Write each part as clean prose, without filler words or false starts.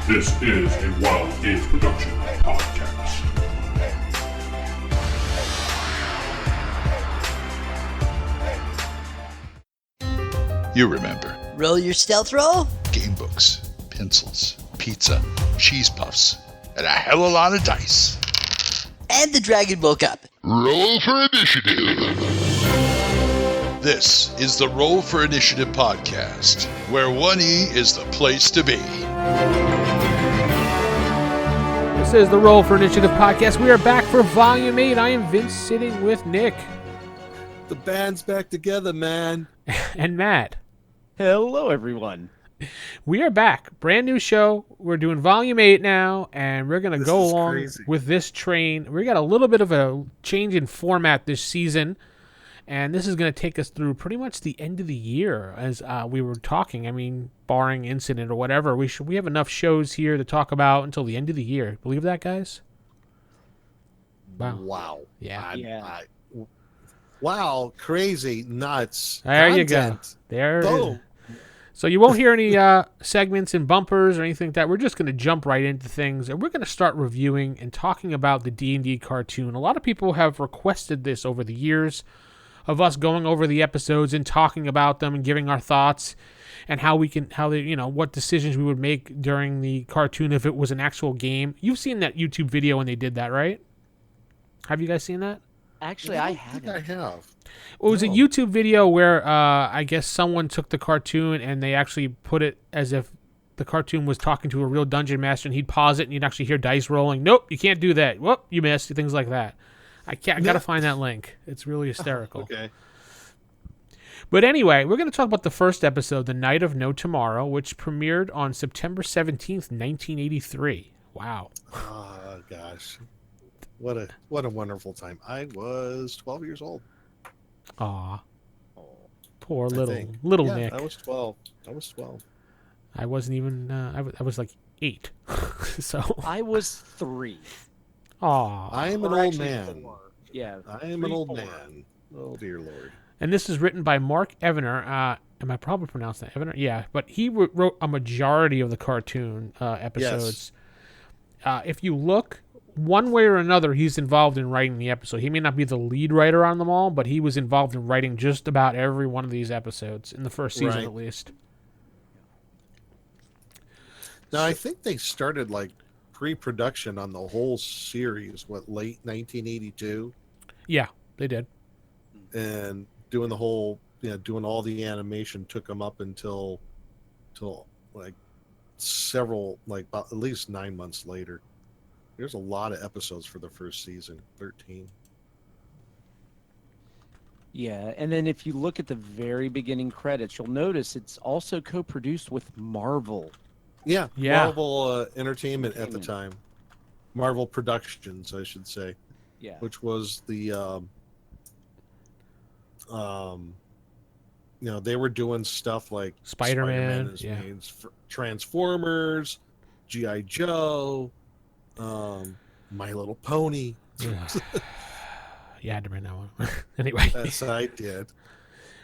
This is a Wild Games Production podcast. You remember. Roll your stealth roll? Game books, pencils, pizza, cheese puffs, and a hell of a lot of dice. And the Dragon Ball Cup. Roll for Initiative. This is the Roll for Initiative podcast, where 1E is the place to be. This is the Roll for Initiative podcast. We are back for Volume 8. I am Vince, sitting with Nick. The band's back together, man. And Matt. Hello, everyone. We are back. Brand new show. We're doing Volume 8 now, and we're going to go along crazy. with this train. We got a little bit of a change in format this season, and this is going to take us through pretty much the end of the year as we were talking. I mean, barring incident or whatever, we have enough shows here to talk about until the end of the year. Believe that, guys? Wow. Yeah. Wow, crazy, nuts. There content. you go. There it is. Boom. So you won't hear any segments and bumpers or anything like that. We're just going to jump right into things, and we're going to start reviewing and talking about the D&D cartoon. A lot of people have requested this over the years of us going over the episodes and talking about them and giving our thoughts and what decisions we would make during the cartoon if it was an actual game. You've seen that YouTube video when they did that, right? Have you guys seen that? Actually, I haven't. I have. It was a YouTube video where I guess someone took the cartoon and they actually put it as if the cartoon was talking to a real dungeon master, and he'd pause it and you'd actually hear dice rolling. Nope, you can't do that. Whoop, you missed. Things like that. I got to find that link. It's really hysterical. Okay. But anyway, we're going to talk about the first episode, The Night of No Tomorrow, which premiered on September 17th, 1983. Wow. Oh, gosh. What a wonderful time. I was 12 years old. Aw. Poor I little think. Nick. I was 12. I wasn't even, I was like 8. So. I was 3. Aw. I am an Or old actually man. 4. Yeah. I am 3, an old 4. man. Oh, dear Lord. And this is written by Mark Evener. Am I probably pronouncing that Evener? Yeah, but he wrote a majority of the cartoon episodes. Yes. If you look, one way or another, he's involved in writing the episode. He may not be the lead writer on them all, but he was involved in writing just about every one of these episodes in the first season, Right. at least. Now, I think they started like pre-production on the whole series, late 1982? Yeah, they did. And doing the whole, doing all the animation took them up until like several, like about at least 9 months later. There's a lot of episodes for the first season, 13. Yeah, and then if you look at the very beginning credits, you'll notice it's also co-produced with Marvel. Yeah. Yeah. Marvel Entertainment at the time. Marvel Productions, I should say, Yeah. which was the they were doing stuff like Spider-Man, is yeah. made, Transformers, G.I. Joe, My Little Pony. You had to bring that one. Anyway. Yes, I did.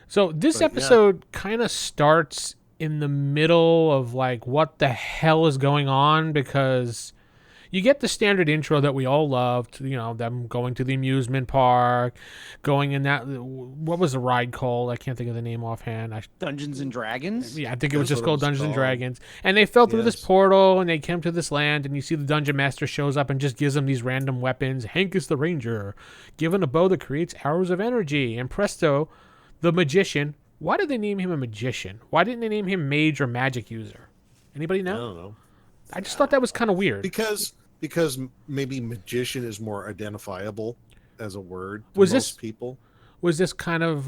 So this But, yeah. episode kind of starts in the middle of like what the hell is going on, because you get the standard intro that we all loved, them going to the amusement park, going in that, what was the ride called? I can't think of the name offhand. Dungeons and Dragons? Yeah, I think it was That's just what it called was Dungeons and called. Dragons. And they fell through this Yes. portal and they came to this land, and you see the dungeon master shows up and just gives them these random weapons. Hank is the ranger, given a bow that creates arrows of energy. And presto, the magician. Why did they name him a magician? Why didn't they name him mage or magic user? Anybody I know? don't know. I just thought that was kind of weird. Because maybe magician is more identifiable as a word to Was most this- people. Was this kind of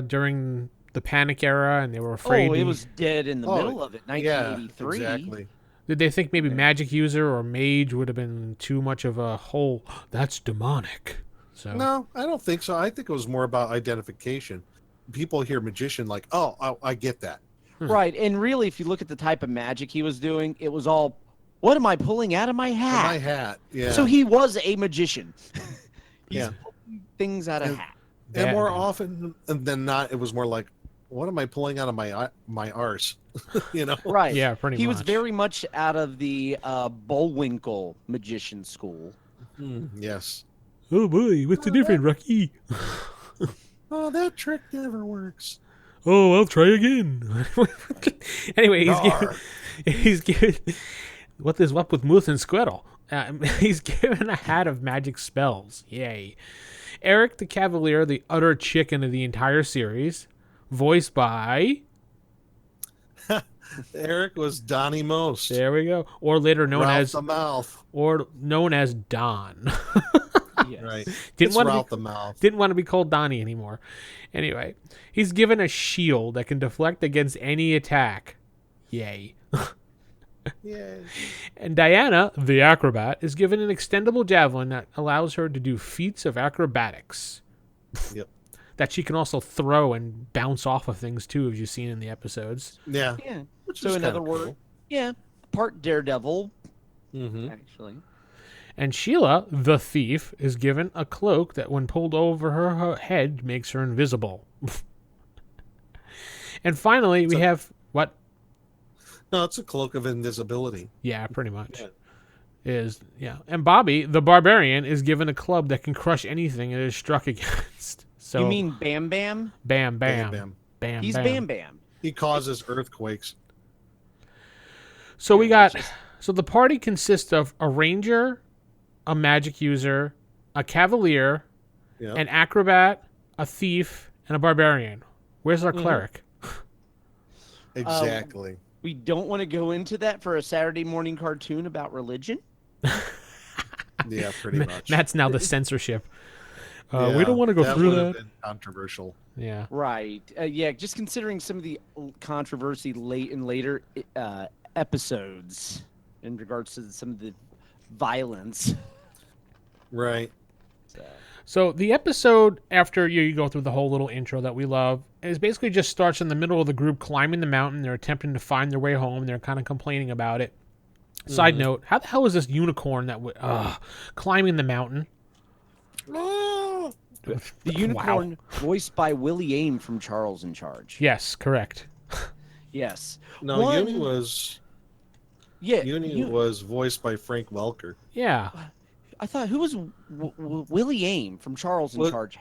during the panic era and they were afraid? Oh, to- it was dead in the Oh, middle of it, 1983. Yeah, exactly. Did they think maybe magic user or mage would have been too much of a whole? That's demonic. So No, I don't think so. I think it was more about identification. People hear magician like, oh, I get that. Right, and really, if you look at the type of magic he was doing, it was all, what am I pulling out of my hat? My hat, yeah. So he was a magician. He's Yeah. pulling things out of hat. And That- more often than not, it was more like what am I pulling out of my arse? You know? Right. Yeah, pretty He much. was very much out of the Bullwinkle magician school. Yes. Oh boy, what's the difference, Rocky? Oh, that trick never works. Oh, I'll try again. Anyway, he's given what is up with Moose and Squirtle? He's given a hat of magic spells. Yay. Eric the Cavalier, the utter chicken of the entire series, voiced by... Eric was Donnie Most. There we go. Or later known Ralph as... the Mouth. Or known as Don. Yes. Right. Didn't It's want to Ralph be, the Mouth. didn't want to be called Donnie anymore. Anyway, he's given a shield that can deflect against any attack. Yay. Yay. And Diana, the acrobat, is given an extendable javelin that allows her to do feats of acrobatics. Yep. That she can also throw and bounce off of things too, as you've seen in the episodes. Yeah. Yeah. Which So is in other kinda words, cool. yeah, part Daredevil, Mm-hmm. actually. And Sheila, the thief, is given a cloak that, when pulled over her head, makes her invisible. And finally, we have what? No, it's a cloak of invisibility. Yeah, pretty much. Yeah. And Bobby, the barbarian, is given a club that can crush anything it is struck against. So You mean Bam Bam? bam, bam, Bam, bam. bam, He's bam. Bam Bam. He causes earthquakes. So we got. So the party consists of a ranger, a magic user, a cavalier, Yeah. an acrobat, a thief, and a barbarian. Where's our cleric? Exactly. We don't want to go into that for a Saturday morning cartoon about religion. Yeah, pretty much. That's now the censorship. We Yeah, don't want to go through would have that. been controversial. Yeah. Right. Yeah, just considering some of the controversy later episodes in regards to some of the violence. Right. So the episode, after you go through the whole little intro that we love, is basically just starts in the middle of the group climbing the mountain. They're attempting to find their way home. They're kind of complaining about it. Side note, how the hell is this unicorn that climbing the mountain? Oh, The unicorn voiced by Willie Aim from Charles in Charge. Yes, correct. Yes. no, One- Uni was Yeah. was voiced by Frank Welker. Yeah. I thought, who was Willie Aim from Charles in Well, Charge?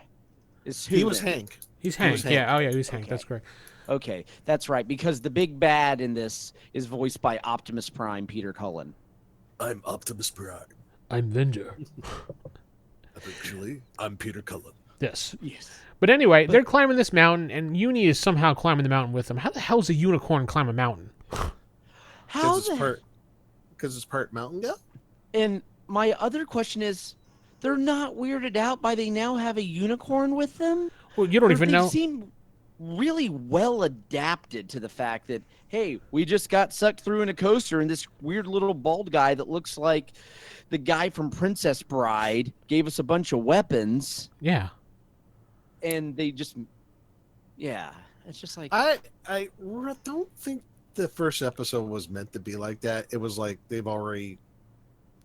Is who He was then? Hank. He's He Hank. was Hank. Yeah. Oh, yeah, he's Hank. Okay. That's correct. Okay, that's right, because the big bad in this is voiced by Optimus Prime, Peter Cullen. I'm Optimus Prime. I'm Ninja. Actually, I'm Peter Cullen. Yes. Yes. But anyway, they're climbing this mountain, and Uni is somehow climbing the mountain with them. How the hell does a unicorn climb a mountain? How Because it's part mountain goat. And my other question is, they're not weirded out by they now have a unicorn with them? Well, you don't Or even they know. seem really well adapted to the fact that, hey, we just got sucked through in a coaster, and this weird little bald guy that looks like the guy from Princess Bride gave us a bunch of weapons, Yeah. and they just, yeah, it's just like, Don't think the first episode was meant to be like that. It was like they've already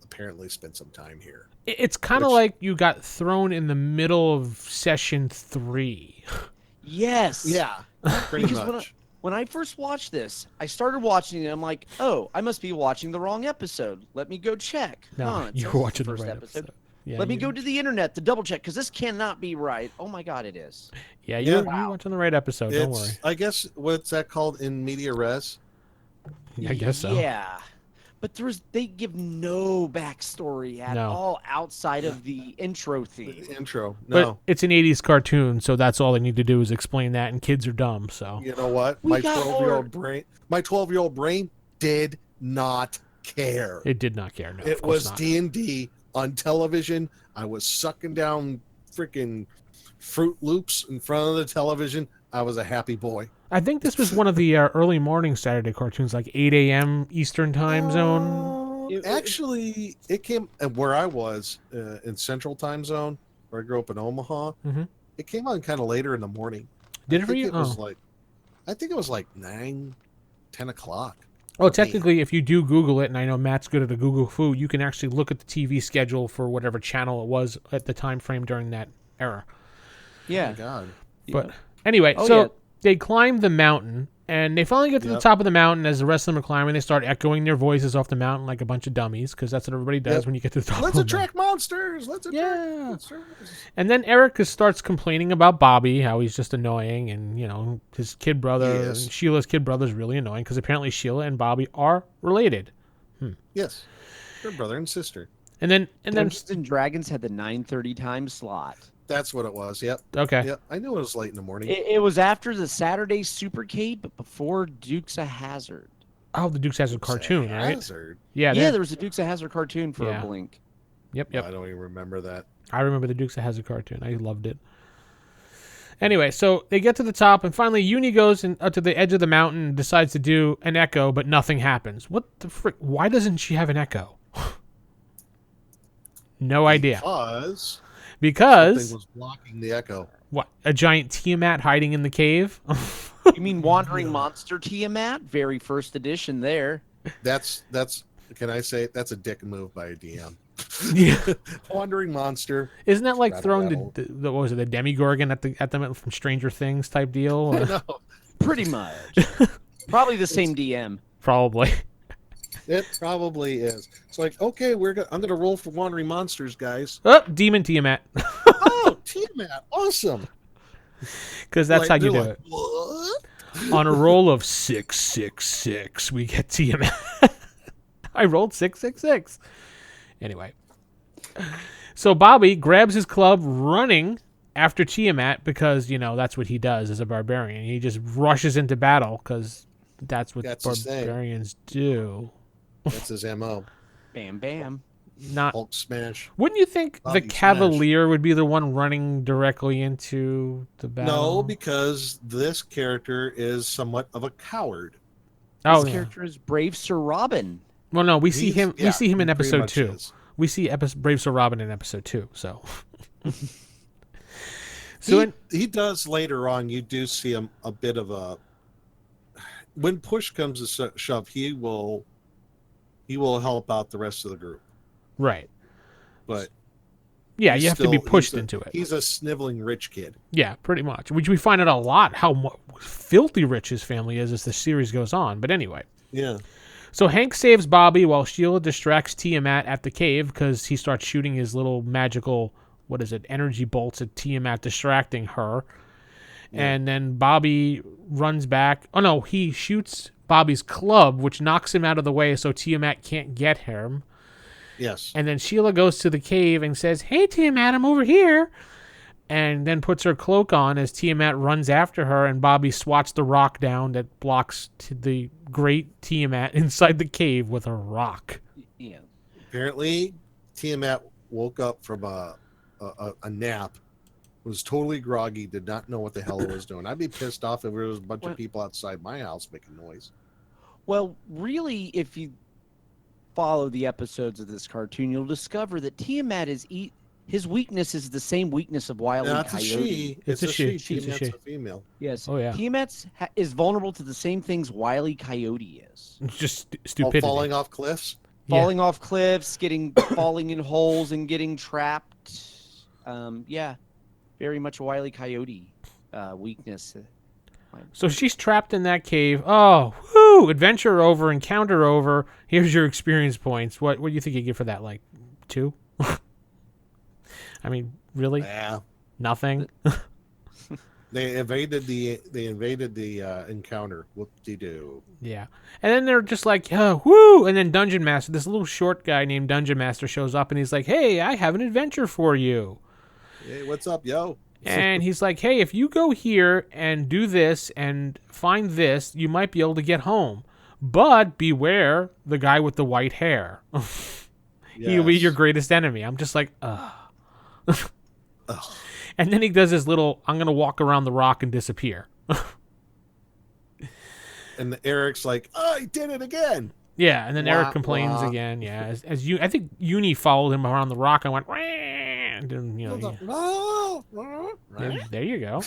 apparently spent some time here. It's kind of Which- like you got thrown in the middle of session 3. yes. Yeah, pretty Because much. when I first watched this, I started watching it. I'm like, oh, I must be watching the wrong episode. Let me go check. No, Huh, it you says were it's watching the right episode. Yeah, Let me you- go to the internet to double check because this cannot be right. Oh my God, it is. Yeah, you're Yeah. watching the right episode. Don't worry. I guess what's that called in media res? I guess so. Yeah, but they give no backstory at No. all outside of the intro theme. The intro. But No. it's an 80s cartoon, so that's all they need to do is explain that, and kids are dumb, so. You know what? We My got 12-year-old brain did not care. It did not care. No, of It course was not. D&D on television. I was sucking down freaking Fruit Loops in front of the television. I was a happy boy. I think this was one of the early morning Saturday cartoons, like 8 a.m. Eastern time zone. Actually, it came and where I was in Central Time Zone, where I grew up in Omaha. Mhm. It came on kind of later in the morning. Did it I for think you? It was Oh. like, I think it was like 9, 10 o'clock. Well, technically, if you do Google it, and I know Matt's good at a Google food, you can actually look at the TV schedule for whatever channel it was at the time frame during that era. Oh Yeah. my God. But anyway, Oh, so yeah. they climb the mountain, and they finally get to the top of the mountain. As the rest of them are climbing, they start echoing their voices off the mountain like a bunch of dummies, because that's what everybody does when you get to the top. Let's of the mountain. attract monsters. Let's attract monsters. And then Eric starts complaining about Bobby, how he's just annoying, and his kid brother, and Sheila's kid brother is really annoying because apparently Sheila and Bobby are related. Yes, they're brother and sister. And then Dungeons and Dragons had the 9:30 time slot. That's what it was. Yep. Okay. Yep. I knew it was late in the morning. It was after the Saturday Supercade, but before Dukes of Hazzard. Oh, the Dukes of Hazzard cartoon, right? Hazard. Yeah. There was a Dukes of Hazzard cartoon for Yeah. a blink. Yep. I don't even remember that. I remember the Dukes of Hazzard cartoon. I loved it. Anyway, so they get to the top, and finally Uni goes up to the edge of the mountain and decides to do an echo, but nothing happens. What the frick? Why doesn't she have an echo? No idea. Because something was blocking the echo. what? A giant Tiamat hiding in the cave? You mean Wandering Monster Tiamat? Very first edition there. That's. Can I say that's a dick move by a DM? Yeah. Wandering monster. Isn't that like Rattle, throwing rattle. the what was it, the Demigorgon at them from Stranger Things type deal? Or- No, Pretty much. Probably the same DM. Probably. it probably is. It's like, okay, I'm gonna roll for wandering monsters, guys. Oh, Demon Tiamat. Oh, Tiamat, awesome. Because that's how you do they're it. What? On a roll of 666, we get Tiamat. I rolled 666. Anyway. So Bobby grabs his club running after Tiamat because, that's what he does as a barbarian. He just rushes into battle because that's what That's his thing. barbarians do. That's his MO. Bam, bam. Not. Hulk smash. Wouldn't you think Bobby the Cavalier would be the one running directly into the battle? No, because this character is somewhat of a coward. Oh, This yeah. character is Brave Sir Robin. Well, no, we see He's- him. yeah, We see him in he pretty episode much 2. is. We see Brave Sir Robin in episode 2. So, so He does later on. You do see him a bit of a. When push comes to shove, he will help out the rest of the group. right. But Yeah, he's you have to be still- pushed he's a- into it. He's a sniveling rich kid. Yeah, pretty much. Which we find out a lot how filthy rich his family is as the series goes on. But anyway. Yeah. So Hank saves Bobby while Sheila distracts Tiamat at the cave because he starts shooting his little magical, energy bolts at Tiamat, distracting her. Yeah. And then Bobby runs back. Oh, no, he shoots Bobby's club, which knocks him out of the way so Tiamat can't get him. Yes. And then Sheila goes to the cave and says, "Hey, Tiamat, I'm over here." And then puts her cloak on as Tiamat runs after her, and Bobby swats the rock down that blocks the great Tiamat inside the cave with a rock. Yeah. Apparently, Tiamat woke up from a nap, was totally groggy, did not know what the hell it was doing. I'd be pissed off if there was a bunch of people outside my house making noise. Well, really, if you follow the episodes of this cartoon, you'll discover that Tiamat his weakness is the same weakness of Wile E. Now, it's Coyote. a she. It's a she. She's a Tiamat's she. a female. Yes. Oh, yeah. Tiamat is vulnerable to the same things Wile E. Coyote is. It's just Oh, stupidity. falling off cliffs? Yeah. Falling off cliffs, falling in holes and getting trapped. Yeah. Very much a Wile E. Coyote weakness. So she's trapped in that cave. Oh, whoo! Adventure over, encounter over. Here's your experience points. What do you think you get for that? Like 2? I mean, really? Yeah. Nothing? They invaded the encounter. Whoop-de-doo. Yeah. And then they're just like, oh, whoo! And then Dungeon Master, this little short guy named Dungeon Master shows up and he's like, hey, I have an adventure for you. Hey, what's up, yo? And he's like, hey, if you go here and do this and find this, you might be able to get home. But beware the guy with the white hair. He'll be Yes. your greatest enemy. I'm just like, ugh. Ugh. And then he does his little, I'm going to walk around the rock and disappear. And Eric's like, oh, he did it again. Yeah, and then Wah, Eric complains wah. again. Yeah, I think Uni followed him around the rock and went, "Wah," and then, there you go.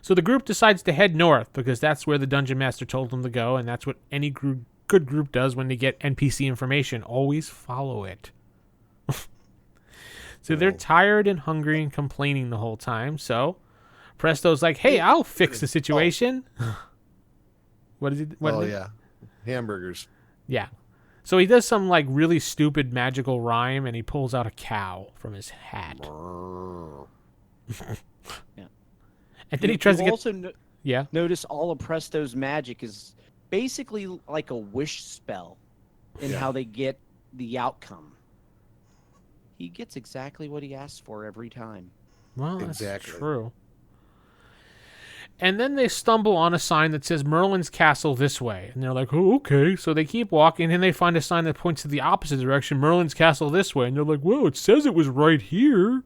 So the group decides to head north because that's where the Dungeon Master told them to go, and that's what any good group does when they get NPC information. Always follow it. So they're tired and hungry and complaining the whole time. So Presto's like, hey, I'll fix the situation. What is it? What Oh is it? yeah, hamburgers. Yeah. So he does some like really stupid magical rhyme, and he pulls out a cow from his hat. Yeah. And then he tries to get. Also Yeah. notice all of Presto's magic is basically like a wish spell in how they get the outcome. He gets exactly what he asks for every time. Well, that's Exactly. true. And then they stumble on a sign that says Merlin's Castle this way. And they're like, oh, okay. So they keep walking, and they find a sign that points to the opposite direction, Merlin's Castle this way. And they're like, whoa, it says it was right here.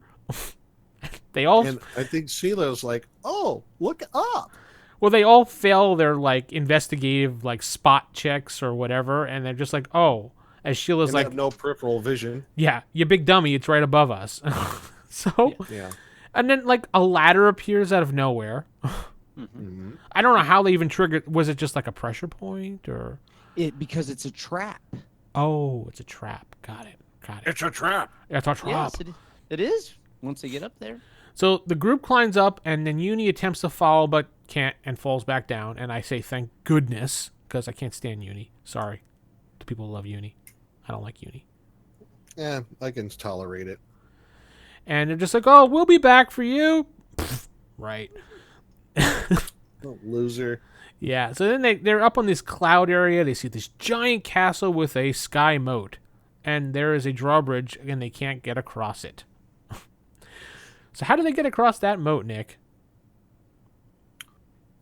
They all... And I think Sheila's like, oh, look up. Well, they all fail their, like, investigative, like, spot checks or whatever. And they're just like, oh. As Sheila's And they like, have no peripheral vision. yeah, you big dummy. It's right above us. So... Yeah. And then, like, a ladder appears out of nowhere. Mm-hmm. I don't know how they even triggered. Was it just like a pressure point or? Because it's a trap. Oh, it's a trap. Got it. It's a trap. It's a trap. Yes, it is. Once they get up there. So the group climbs up, and then Uni attempts to follow, but can't, and falls back down. And I say, thank goodness, because I can't stand Uni. Sorry to people who love Uni. I don't like Uni. Yeah, I can tolerate it. And they're just like, oh, we'll be back for you. Pfft, right. Oh, loser. Yeah, so then they're up on this cloud area. They see this giant castle with a sky moat. And there is a drawbridge, and they can't get across it. So how do they get across that moat, Nick?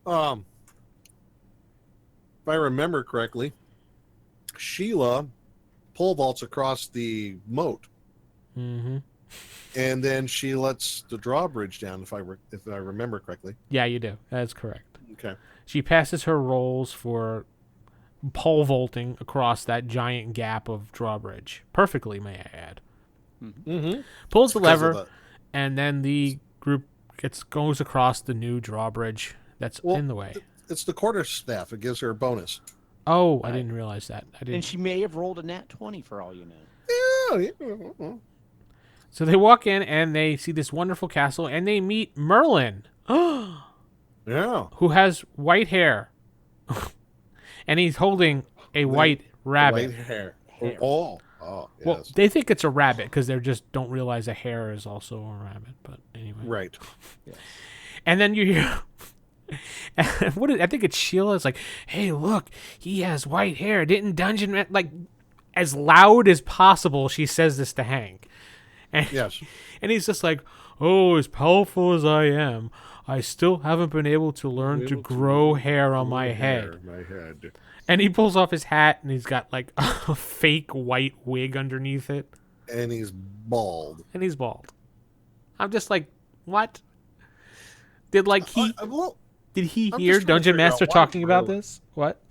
If I remember correctly, Sheila pole vaults across the moat, Mm-hmm. and then she lets the drawbridge down. If I remember correctly. Yeah, you do. That's correct. Okay. She passes her rolls for pole vaulting across that giant gap of drawbridge. Perfectly, may I add. Mm-hmm. Pulls the Because of lever, and then the group goes across the new drawbridge that's in the way. It's the quarterstaff. It gives her a bonus. Oh, I didn't realize that. I And didn't. she may have rolled a nat 20 for all you know. Yeah. So they walk in, and they see this wonderful castle, and they meet Merlin, Yeah. who has white hair. And he's holding a white rabbit. White hair. Oh, yes. Well, they think it's a rabbit because they just don't realize a hare is also a rabbit. But anyway. Right. And then you hear... I think it's Sheila. It's like, hey, look, he has white hair. Didn't Dungeon... Like, as loud as possible, she says this to Hank. And, Yes. and he's just like, oh, as powerful as I am, I still haven't been able to learn to grow hair on my head. My head. And he pulls off his hat, and he's got, like, a fake white wig underneath it. And he's bald. And he's bald. I'm just like, what? Did, like, he... Well, Did he I'm hear just trying to Dungeon figure out Master why talking about Merlin. this? What?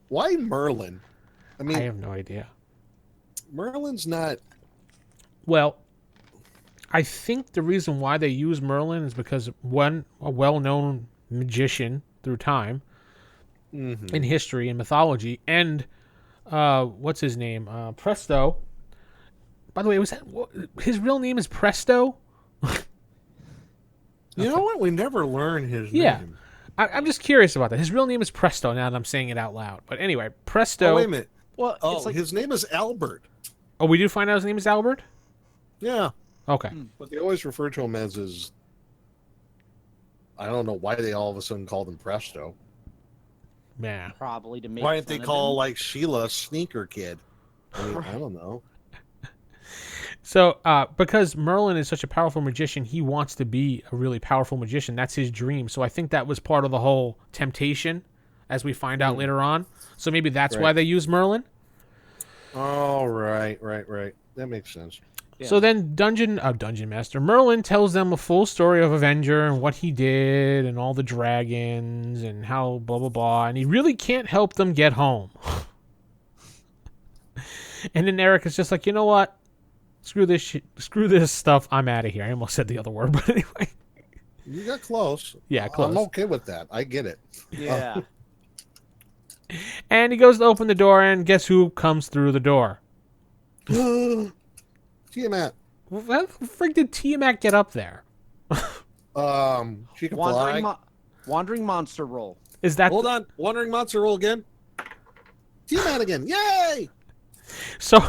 why Merlin? I mean, I have no idea. Merlin's not. Well, I think the reason why they use Merlin is because, one, a well-known magician through time, in history and mythology, and what's his name? Presto. By the way, his real name is Presto? You know what? We never learn his Yeah. name. I'm just curious about that. His real name is Presto now that I'm saying it out loud. But anyway, Presto. Oh, wait a minute. Well, Oh, it's like his name is Albert. Oh, we do find out his name is Albert? Yeah, Okay. but they always refer to him as his. I don't know why they all of a sudden called him Presto. Yeah. probably to make Why didn't they fun of call him. like Sheila Sneaker Kid? I mean, I don't know. So, because Merlin is such a powerful magician, he wants to be a really powerful magician. That's his dream. So I think that was part of the whole temptation, as we find out later on. So maybe that's why Right. they use Merlin. Oh, right. That makes sense. So then Dungeon Master Merlin tells them a full story of Avenger and what he did and all the dragons and how blah, blah, blah. And he really can't help them get home. And then Eric is just like, you know what? Screw this stuff. I'm out of here. I almost said the other word, but anyway. You got close. Yeah, close. I'm okay with that. I get it. Yeah. And he goes to open the door, and guess who comes through the door? Tiamat. How the frig did Tiamat get up there? She can fly. Wandering monster roll. Is that Hold on. Wandering monster roll again. Tiamat again. Yay! so?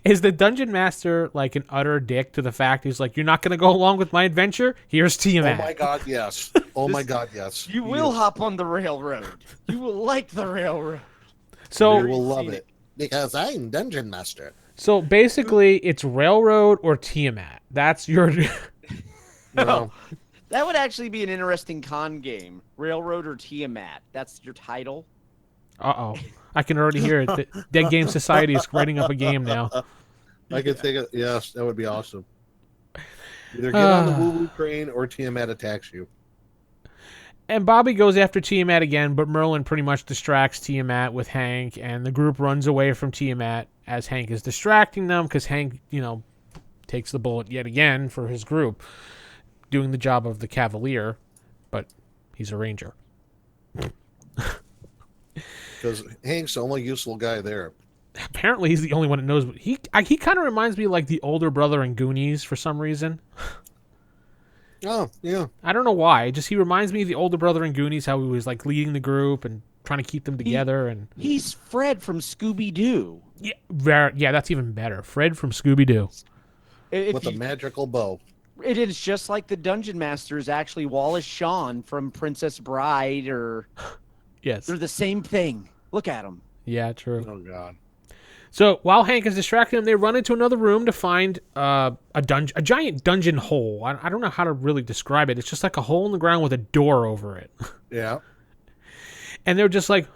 Is the dungeon master like an utter dick to the fact he's like, you're not going to go along with my adventure? Here's Tiamat. Oh my god, yes. Oh my god, yes. You will hop on the railroad. You will like the railroad. So You will love it. Because I'm dungeon master. So basically, it's Railroad or Tiamat. That's your. No. That would actually be an interesting con game. Railroad or Tiamat. That's your title. Uh-oh. I can already hear it. The Dead Game Society is writing up a game now. I could think of, yes, that would be awesome. Either get on the woo-woo train or Tiamat attacks you. And Bobby goes after Tiamat again, but Merlin pretty much distracts Tiamat with Hank, and the group runs away from Tiamat as Hank is distracting them because Hank, takes the bullet yet again for his group, doing the job of the Cavalier, but he's a ranger. Because Hank's the only useful guy there. Apparently, he's the only one that knows. He kind of reminds me of like the older brother in Goonies for some reason. Oh, yeah. I don't know why. Just he reminds me of the older brother in Goonies, how he was like leading the group and trying to keep them together. And he's Fred from Scooby-Doo. Yeah, that's even better. Fred from Scooby-Doo. With a magical bow. It is just like the Dungeon Master is actually Wallace Shawn from Princess Bride, or yes, they're the same thing. Look at them. Yeah, true. Oh God. So while Hank is distracting them, they run into another room to find a giant dungeon hole. I don't know how to really describe it. It's just like a hole in the ground with a door over it. Yeah. And they're just like,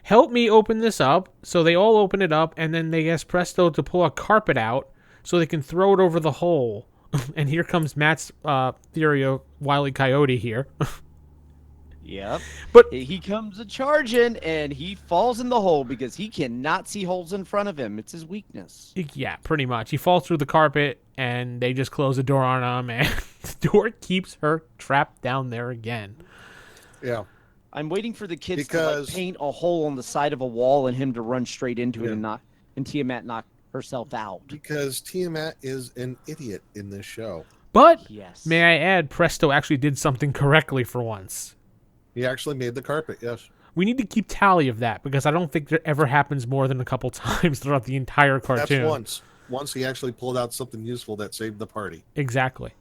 help me open this up. So they all open it up, and then they ask Presto to pull a carpet out so they can throw it over the hole. And here comes Matt's theory of Wile E. Coyote here. Yep. But he comes a charging, and he falls in the hole because he cannot see holes in front of him. It's his weakness. Yeah, pretty much. He falls through the carpet, and they just close the door on him, and the door keeps her trapped down there again. Yeah. I'm waiting for the kids to paint a hole on the side of a wall and him to run straight into it and Tiamat knock herself out. Because Tiamat is an idiot in this show. But, yes, may I add, Presto actually did something correctly for once. He actually made the carpet, yes. We need to keep tally of that, because I don't think that ever happens more than a couple times throughout the entire cartoon. That's once. Once he actually pulled out something useful that saved the party. Exactly.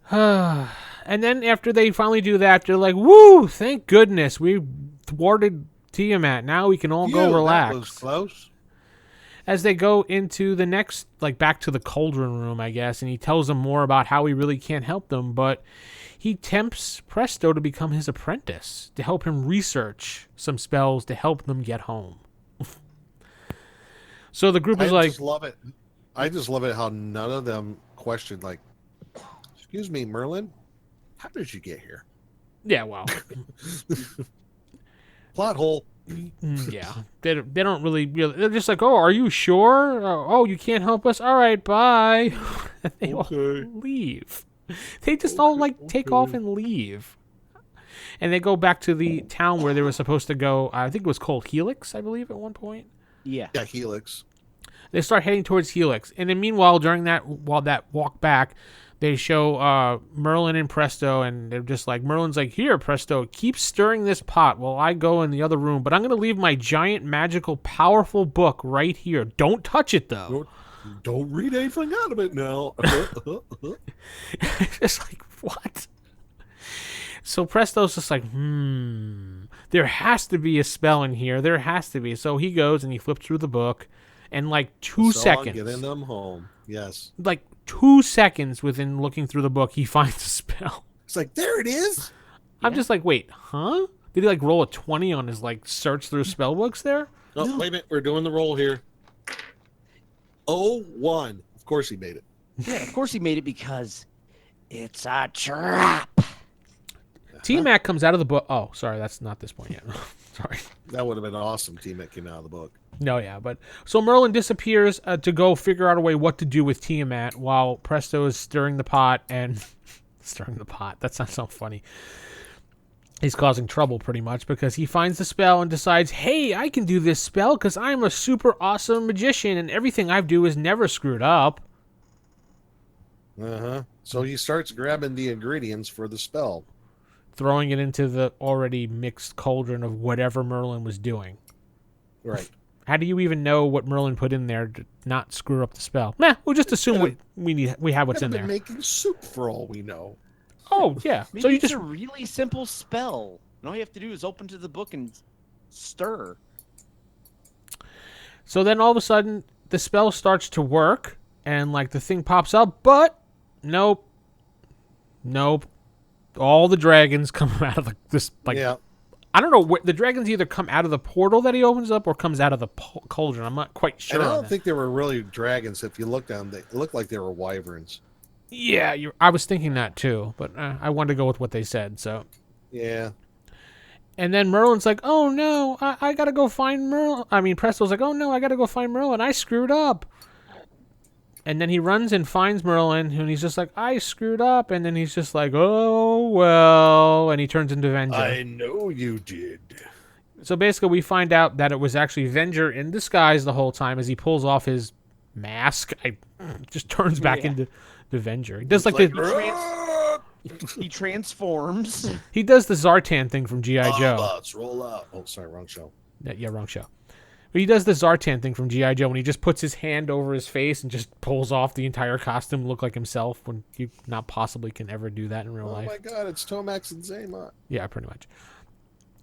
And then after they finally do that, they're like, woo, thank goodness, we thwarted Tiamat. Now we can all go relax. That was close. As they go into the next, back to the cauldron room, I guess, and he tells them more about how he really can't help them, but he tempts Presto to become his apprentice, to help him research some spells to help them get home. So the group is like... I just love it. I just love it how none of them questioned, excuse me, Merlin, how did you get here? Yeah, well... Plot hole. Yeah, they don't really... They're just like, oh, are you sure? Oh, you can't help us? All right, bye. And they all leave. They just all take off and leave. And they go back to the town where they were supposed to go. I think it was called Helix, I believe, at one point. Yeah. Yeah, Helix. They start heading towards Helix. And then meanwhile, while that walk back, they show Merlin and Presto, and they're just like, Merlin's like, here, Presto, keep stirring this pot while I go in the other room, but I'm going to leave my giant, magical, powerful book right here. Don't touch it, though. Don't read anything out of it now. It's just like, what? So Presto's just like, there has to be a spell in here. There has to be. So he goes and he flips through the book, and 2 seconds. Getting them home. Yes. 2 seconds within looking through the book, he finds a spell. It's like, there it is. I'm just like, wait, huh? Did he roll a 20 on his search through spell books there? Oh, no. Wait a minute. We're doing the roll here. 01. Of course he made it. Yeah, of course he made it because it's a trap. T-Mac comes out of the book. Oh, sorry, that's not this point yet. Sorry. That would have been awesome. T-Mac came out of the book. No, yeah, but so Merlin disappears to go figure out a way what to do with Tiamat while Presto is stirring the pot and stirring the pot. That sounds so funny. He's causing trouble pretty much because he finds the spell and decides, hey, I can do this spell because I'm a super awesome magician and everything I do is never screwed up. Uh-huh. So he starts grabbing the ingredients for the spell. throwing it into the already mixed cauldron of whatever Merlin was doing. Right. How do you even know what Merlin put in there to not screw up the spell? Nah, we'll just assume we have what's in Could there. have been making soup for all we know. Oh yeah. Maybe So you it's just a really simple spell. And all you have to do is open to the book and stir. so then all of a sudden the spell starts to work and like the thing pops up, but nope. All the dragons come out of this like Yeah. I don't know. The dragons either come out of the portal that he opens up or comes out of the cauldron. I'm not quite sure. And I on don't that. think they were really dragons. If you look down, they looked like they were wyverns. Yeah, I was thinking that too, but I wanted to go with what they said. So, Yeah. and then Merlin's like, "Oh no, I gotta go find Merlin." I mean, Presto's like, "Oh no, I gotta go find Merlin. I screwed up." And then he runs and finds Merlin, and he's just like, "I screwed up." And then he's just like, "Oh well," and he turns into Venger. I know you did. So basically, we find out that it was actually Venger in disguise the whole time as he pulls off his mask. Just turns back into the Venger. He does He transforms. he does the Zartan thing from G.I. Joe. Let's roll out. Oh, sorry, wrong show. Yeah, wrong show. But he does the Zartan thing from G.I. Joe when he just puts his hand over his face and just pulls off the entire costume, look like himself, when you not possibly can ever do that in real Oh life. my God, it's Tomax and Zaymot. Yeah, pretty much.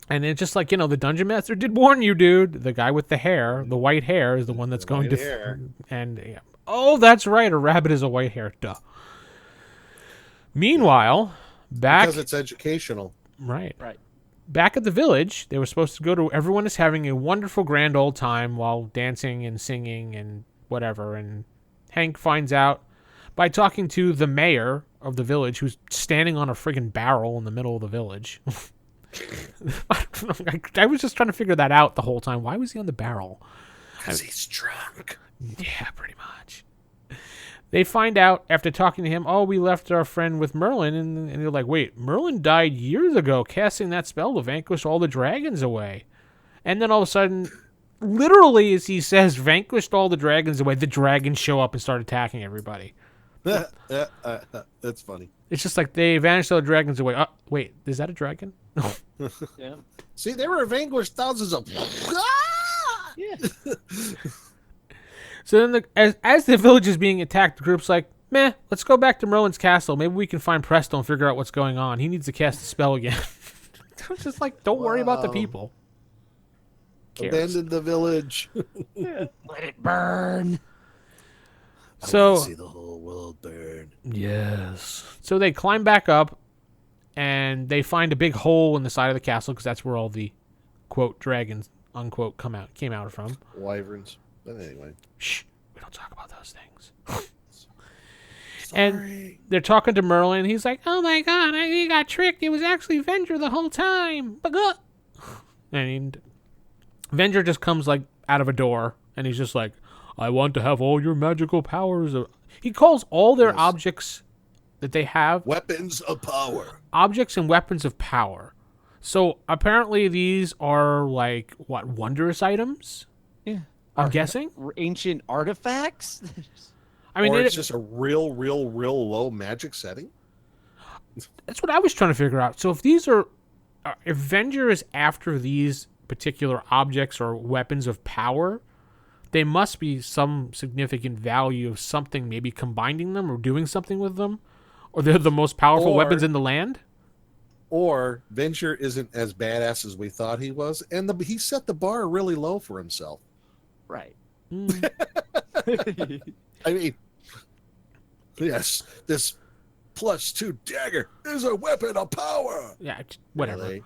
And it's just like, the Dungeon Master did warn you, dude. The guy with the hair, the white hair, is the one that's going to... hair. And, yeah. Oh, that's right. A rabbit is a white hair. Duh. Meanwhile, back... Because it's educational. Right. Right. Back at the village, they were supposed to go to... Everyone is having a wonderful grand old time while dancing and singing and whatever. And Hank finds out by talking to the mayor of the village, who's standing on a friggin' barrel in the middle of the village. I was just trying to figure that out the whole time. Why was he on the barrel? Because he's drunk. Yeah, pretty much. They find out after talking to him, oh, we left our friend with Merlin, and they're like, wait, Merlin died years ago casting that spell to vanquish all the dragons away. And then all of a sudden, literally as he says, vanquished all the dragons away, the dragons show up and start attacking everybody. That's funny. It's just like they vanished all the dragons away. Oh, wait, is that a dragon? Yeah. See, they were vanquished thousands of... Yeah. So then, as the village is being attacked, the group's like, meh, let's go back to Merlin's castle. Maybe we can find Presto and figure out what's going on. He needs to cast the spell again. It's just like, don't worry about the people. Cares. Abandoned the village. Let it burn. So, see the whole world burn. yes. So they climb back up, and they find a big hole in the side of the castle, because that's where all the, quote, dragons, unquote, came out from. Wyverns. But anyway. Shh, we don't talk about those things. And they're talking to Merlin, and he's like, oh my god, he got tricked. It was actually Venger the whole time. And Venger just comes like out of a door, and he's just like, I want to have all your magical powers. He calls all their objects that they have Weapons of power. objects and weapons of power. So apparently these are like, what, wondrous items? Yeah. I'm guessing? Ancient artifacts? I mean, Or it's just a real low magic setting. that's what I was trying to figure out. So if these are, if Venger is after these particular objects or weapons of power, they must be some significant value of something, maybe combining them or doing something with them, or they're the most powerful weapons in the land. Or Venture isn't as badass as we thought he was, and he set the bar really low for himself. Right. I mean, yes, this +2 dagger is a weapon of power. Yeah, whatever. Really?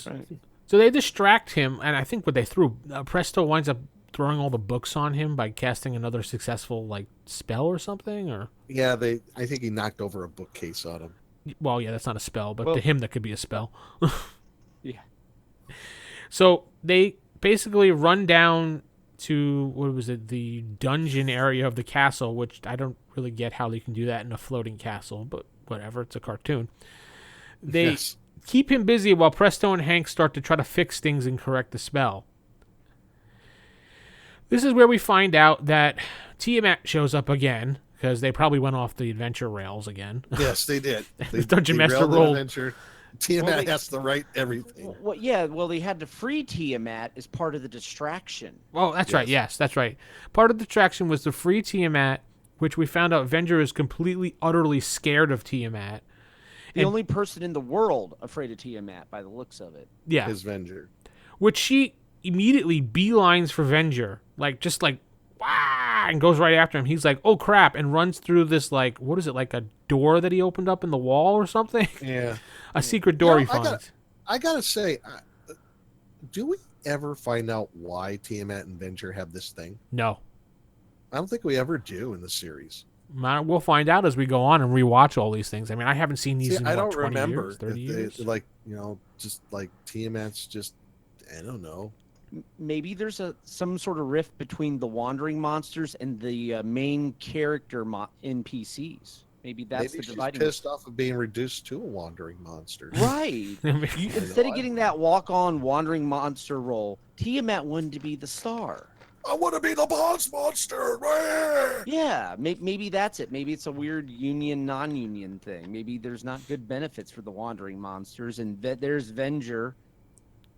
Right. So they distract him, and I think what they threw, Presto winds up throwing all the books on him by casting another successful like spell or something, or Yeah, I think he knocked over a bookcase on him. well, yeah, that's not a spell, but Well- to him that could be a spell. Yeah. So they basically run down to, what was it, the dungeon area of the castle, which I don't really get how they can do that in a floating castle, but whatever, it's a cartoon. They Yes. keep him busy while Presto and Hank start to try to fix things and correct the spell. This is where we find out that Tiamat shows up again, because they probably went off the adventure rails again. Yes, they did. They, Dungeon Master railed the rolled. adventure. Tiamat Well, they- has to write everything. Well, they had to free Tiamat as part of the distraction. Oh, that's right. Yes, that's right. Part of the attraction was the free Tiamat, which we found out Venger is completely, utterly scared of Tiamat. The And- only person in the world afraid of Tiamat, by the looks of it. Yeah, His Venger. which she immediately beelines for Venger, just like, wah, and goes right after him. He's like, oh crap, and runs through this, like, what is it, like a door that he opened up in the wall or something? Yeah. A secret door You he know, finds. I gotta say, do we ever find out why Tiamat and Venger have this thing? No. I don't think we ever do in the series. We'll find out as we go on and rewatch all these things. I mean, I haven't seen these See, in, I what, don't 20 remember years, 30 if years? they, like, just like Tiamat's just, I don't know. Maybe there's some sort of rift between the wandering monsters and the main character NPCs. Maybe that's Maybe the she's dividing. pissed off of being reduced to a wandering monster. Right. Instead of getting that walk-on wandering monster role, Tiamat wanted to be the star. I want to be the boss monster. Right? Yeah, maybe that's it. Maybe it's a weird union, non-union thing. Maybe there's not good benefits for the wandering monsters, and there's Venger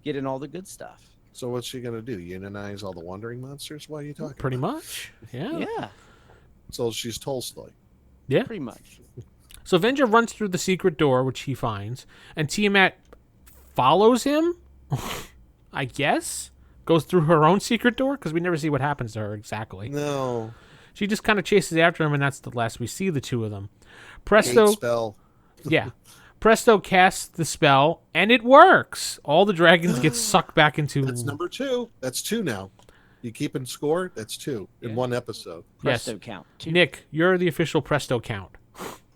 getting all the good stuff. So what's she gonna do? Unionize all the wandering monsters? What are you talking? Pretty about? much. Yeah. Yeah, So she's Tolstoy. Yeah. pretty much. So Venger runs through the secret door, which he finds, and Tiamat follows him, I guess? Goes through her own secret door, because we never see what happens to her exactly. No. She just kind of chases after him, and that's the last we see the two of them. Hate Presto, spell. yeah. Presto casts the spell, and it works. All the dragons get sucked back into... That's number 2. That's 2 now. You keeping score? That's 2 in one episode. Yes. Presto count. Two. Nick, you're the official Presto count.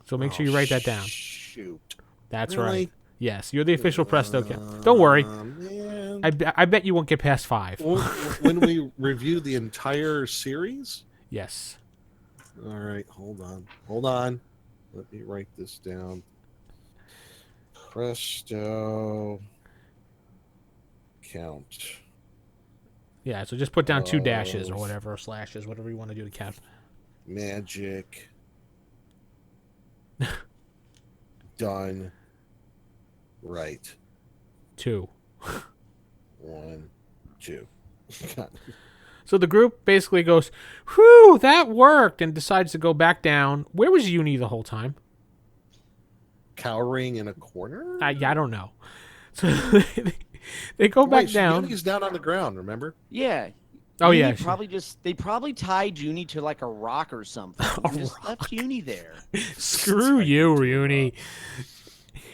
So make sure you write that down. Shoot. That's Really? right. Yes, you're the official Presto count. Don't worry. Man. I bet you won't get past 5. When we review the entire series? Yes. All right, hold on. Let me write this down. Presto count. Yeah, so just put down 2 dashes or whatever, or slashes, whatever you want to do to count. Magic. Done. Right. 2. 1, 2. So the group basically goes, whew, that worked, and decides to go back down. Where was Uni the whole time? Cowering in a corner? I don't know. So they go back down. He's down on the ground, remember? Yeah. Oh, Uni yeah. they probably tied Uni to like a rock or something. And just left Uni there. Screw you, Uni.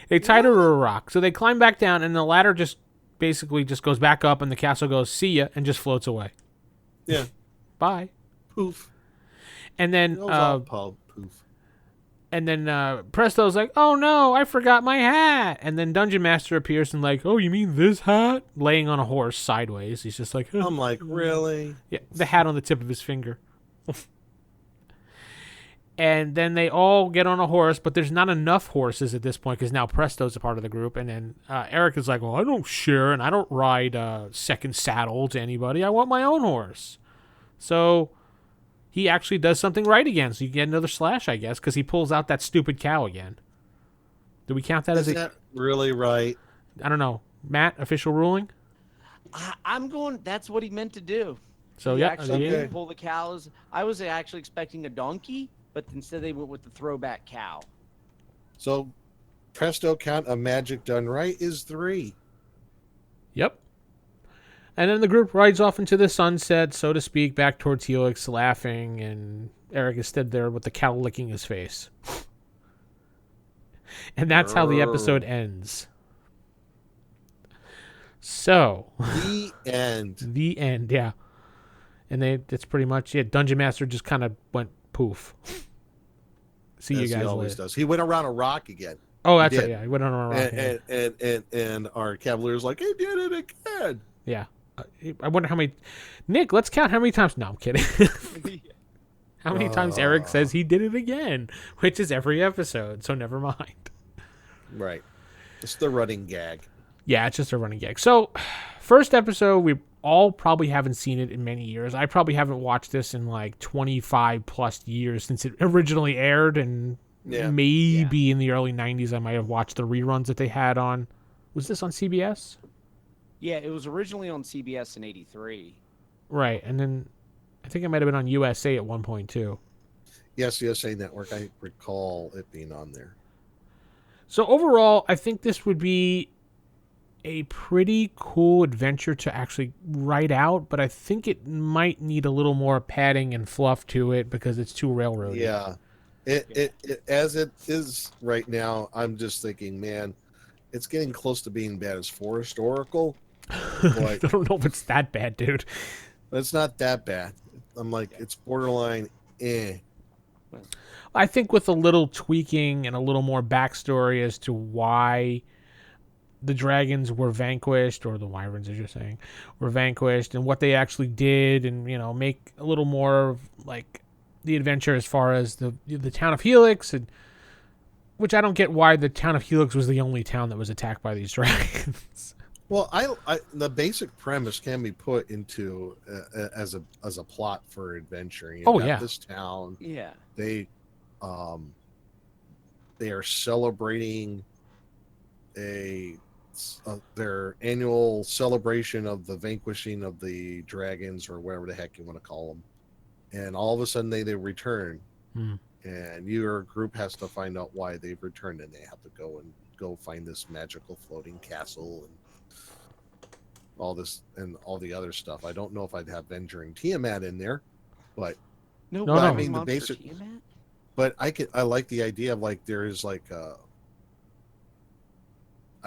They tied her to a rock. So they climb back down, and the ladder just basically just goes back up, and the castle goes, see ya, and just floats away. Yeah. Bye. Poof. And then Goes all poof. and then Presto's like, oh no, I forgot my hat. And then Dungeon Master appears and like, oh, you mean this hat? Laying on a horse sideways. He's just like, huh. I'm like, really? Yeah, the hat on the tip of his finger. And then they all get on a horse, but there's not enough horses at this point because now Presto's a part of the group. And then Eric is like, well, I don't share and I don't ride second saddle to anybody. I want my own horse. So he actually does something right again. So you get another slash, I guess, because he pulls out that stupid cow again. Do we count that Is as that really right? I don't know. Matt, official ruling? I'm going. That's what he meant to do. So, He yeah. actually yeah. did pull the cows. I was actually expecting a donkey, but instead they went with the throwback cow. So, presto count of magic done right is 3. Yep. And then the group rides off into the sunset, so to speak, back towards Helix, laughing, and Eric is stood there with the cow licking his face. And that's how the episode ends. So, The end. the end, yeah. And that's pretty much it. Dungeon Master just kind of went poof. See you As guys he always later. does. He went around a rock again. Oh, that's He right. did. Yeah, he went on a rock. And our Cavalier's like, he did it again. Yeah. I wonder how many... Nick, let's count how many times... No, I'm kidding. How many times Eric says he did it again, which is every episode, so never mind. Right. It's the running gag. Yeah, it's just a running gag. So, first episode, we all probably haven't seen it in many years. I probably haven't watched this in like 25 plus years since it originally aired, and maybe in the early 90s I might have watched the reruns that they had on. Was this on CBS? Yeah, it was originally on CBS in '83. Right, and then I think it might have been on USA at one point too. Yes, USA Network. I recall it being on there. So overall, I think this would be a pretty cool adventure to actually write out, but I think it might need a little more padding and fluff to it because it's too railroady. Yeah. It as it is right now, I'm just thinking, man, it's getting close to being bad as Forest Oracle. I don't know if it's that bad, dude. But it's not that bad. I'm like, it's borderline I think with a little tweaking and a little more backstory as to why the dragons were vanquished, or the wyverns, as you're saying, were vanquished, and what they actually did, and make a little more of like the adventure as far as the town of Helix, and which I don't get why the town of Helix was the only town that was attacked by these dragons. Well, I the basic premise can be put into as a plot for adventure. This town, they are celebrating their annual celebration of the vanquishing of the dragons, or whatever the heck you want to call them, and all of a sudden they return, and your group has to find out why they've returned, and they have to go find this magical floating castle and all this and all the other stuff. I don't know if I'd have Venturing Tiamat in there, but No, I mean the Monster basic. Tiamat? But I like the idea of like there is like a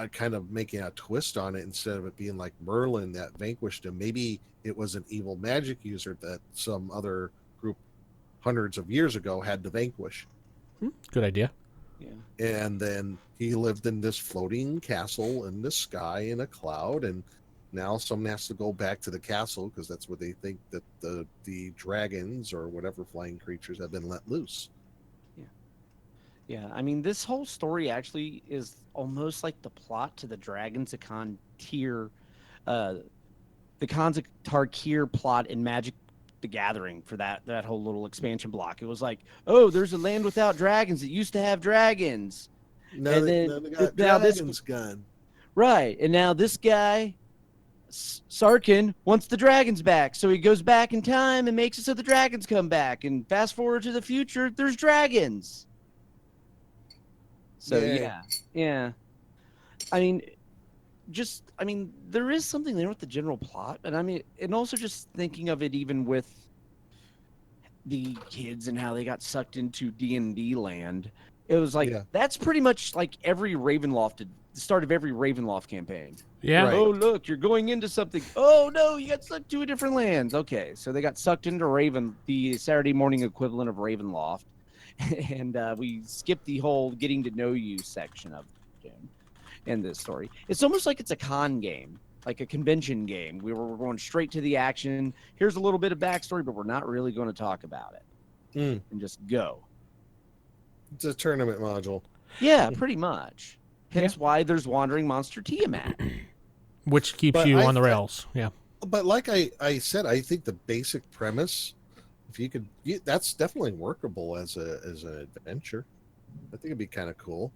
kind of making a twist on it, instead of it being like Merlin that vanquished him. Maybe it was an evil magic user that some other group hundreds of years ago had to vanquish. Good idea. Yeah. And then he lived in this floating castle in the sky in a cloud, and now someone has to go back to the castle because that's where they think that the dragons or whatever flying creatures have been let loose. Yeah, I mean, this whole story actually is almost like the plot to the Dragons of Tarkir, the Khans of Tarkir plot in Magic the Gathering for that whole little expansion block. It was like, oh, there's a land without dragons that used to have dragons. Now they got dragons gun. Right, and now this guy, Sarkin, wants the dragons back, so he goes back in time and makes it so the dragons come back. And fast forward to the future, there's dragons. So yeah. I mean, there is something there with the general plot, and I mean, and also just thinking of it even with the kids and how they got sucked into D&D land. It was like that's pretty much like the start of every Ravenloft campaign. Yeah. Right. Oh, look, you're going into something. Oh no, you got sucked to a different land. Okay, so they got sucked into the Saturday morning equivalent of Ravenloft. And we skipped the whole getting to know you section of the game in this story. It's almost like it's a con game, like a convention game. We're going straight to the action. Here's a little bit of backstory, but we're not really going to talk about it. And just go. It's a tournament module. Yeah, pretty much. Hence why there's Wandering Monster Tiamat. Which keeps you on the rails. Yeah. But like I said, I think the basic premise, if you could, that's definitely workable as an adventure. I think it'd be kind of cool.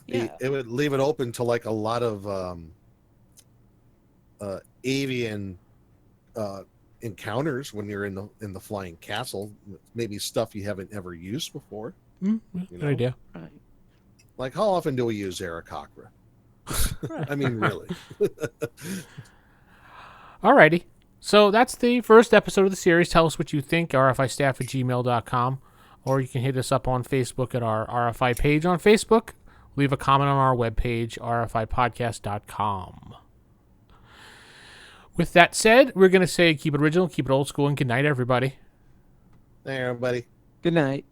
Yeah. It would leave it open to like a lot of avian encounters when you're in the flying castle. Maybe stuff you haven't ever used before. Good idea. Right. Like, how often do we use Aarakocra? I mean, really. Alrighty. So that's the first episode of the series. Tell us what you think, rfistaff@gmail.com, or you can hit us up on Facebook at our RFI page on Facebook. Leave a comment on our webpage, rfipodcast.com. With that said, we're going to say keep it original, keep it old school, and good night, everybody. Hey, everybody. Good night.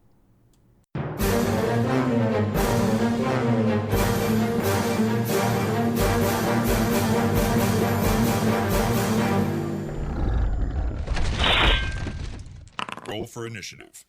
Roll for initiative.